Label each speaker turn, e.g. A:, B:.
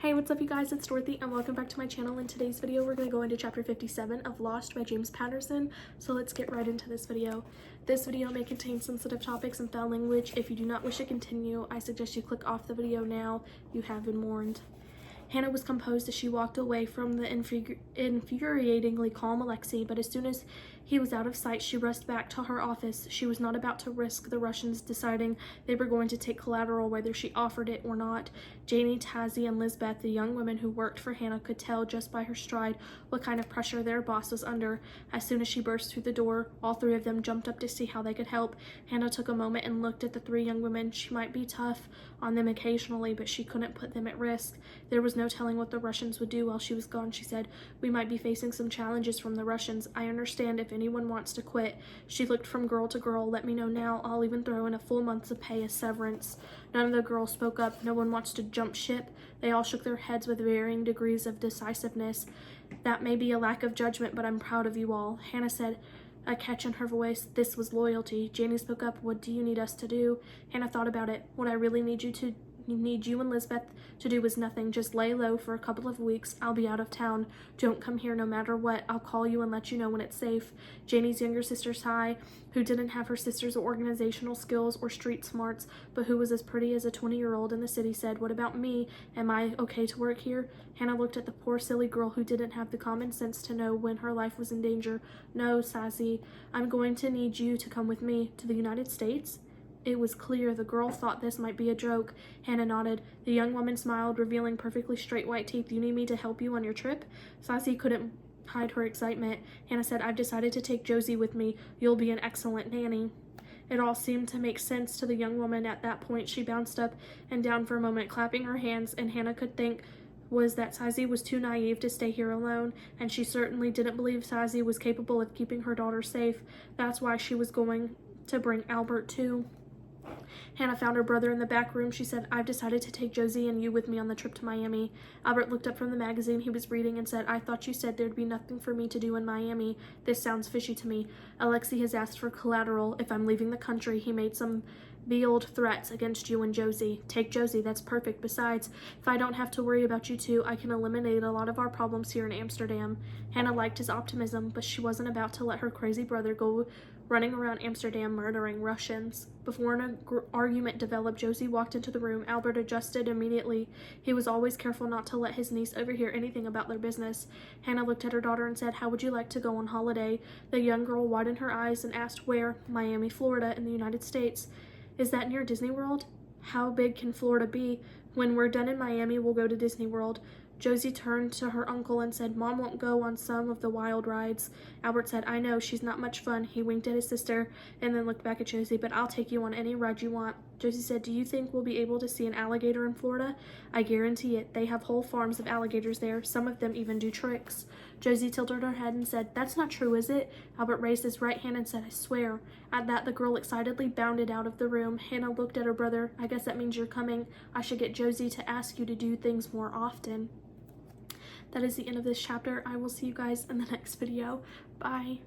A: Hey, what's up you guys, it's Dorothy and welcome back to my channel. In today's video we're going to go into chapter 57 of Lost by James Patterson, so let's get right into this video. This video may contain sensitive topics and foul language. If you do not wish to continue, I suggest you click off the video now. You have been warned. Hannah was composed as she walked away from the infuriatingly calm Alexei, but as soon as he was out of sight, she rushed back to her office. She was not about to risk the Russians deciding they were going to take collateral whether she offered it or not. Janie, Tazzy, and Lizbeth, the young women who worked for Hannah, could tell just by her stride what kind of pressure their boss was under. As soon as she burst through the door, all three of them jumped up to see how they could help. Hannah took a moment and looked at the three young women. She might be tough on them occasionally, but she couldn't put them at risk. There was no telling what the Russians would do while she was gone, she said. We might be facing some challenges from the Russians. I understand if anyone wants to quit. She looked from girl to girl. Let me know now. I'll even throw in a full month's of pay as severance. None of the girls spoke up. No one wants to jump ship. They all shook their heads with varying degrees of decisiveness. That may be a lack of judgment, but I'm proud of you all. Hannah said, a catch in her voice. This was loyalty. Janie spoke up. What do you need us to do? Hannah thought about it. What I really need you and Lizbeth to do is nothing. Just lay low for a couple of weeks. I'll be out of town. Don't come here no matter what. I'll call you and let you know when it's safe. Janie's younger sister, Sai, who didn't have her sister's organizational skills or street smarts, but who was as pretty as a 20-year-old in the city, said, what about me? Am I okay to work here? Hannah looked at the poor silly girl who didn't have the common sense to know when her life was in danger. No, Sassy, I'm going to need you to come with me to the United States. It was clear the girl thought this might be a joke. Hannah nodded. The young woman smiled, revealing perfectly straight white teeth. You need me to help you on your trip? Sassy couldn't hide her excitement. Hannah said, I've decided to take Josie with me. You'll be an excellent nanny. It all seemed to make sense to the young woman at that point. She bounced up and down for a moment, clapping her hands, and Hannah could think was that Sassy was too naive to stay here alone, and she certainly didn't believe Sassy was capable of keeping her daughter safe. That's why she was going to bring Albert too. Hannah found her brother in the back room. She said, I've decided to take Josie and you with me on the trip to Miami. Albert looked up from the magazine he was reading and said, I thought you said there'd be nothing for me to do in Miami. This sounds fishy to me. Alexei has asked for collateral. If I'm leaving the country, he made some veiled threats against you and Josie. Take Josie, that's perfect. Besides, if I don't have to worry about you two, I can eliminate a lot of our problems here in Amsterdam. Hannah liked his optimism, but she wasn't about to let her crazy brother go running around Amsterdam murdering Russians. Before an argument developed, Josie walked into the room. Albert adjusted immediately. He was always careful not to let his niece overhear anything about their business. Hannah looked at her daughter and said, how would you like to go on holiday? The young girl widened her eyes and asked, where? Miami, Florida, in the United States. Is that near Disney World? How big can Florida be? When we're done in Miami, we'll go to Disney World. Josie turned to her uncle and said, Mom won't go on some of the wild rides. Albert said, I know, she's not much fun. He winked at his sister and then looked back at Josie, but I'll take you on any ride you want. Josie said, do you think we'll be able to see an alligator in Florida? I guarantee it. They have whole farms of alligators there. Some of them even do tricks. Josie tilted her head and said, that's not true, is it? Albert raised his right hand and said, I swear. At that, the girl excitedly bounded out of the room. Hannah looked at her brother. I guess that means you're coming. I should get Josie to ask you to do things more often. That is the end of this chapter. I will see you guys in the next video. Bye.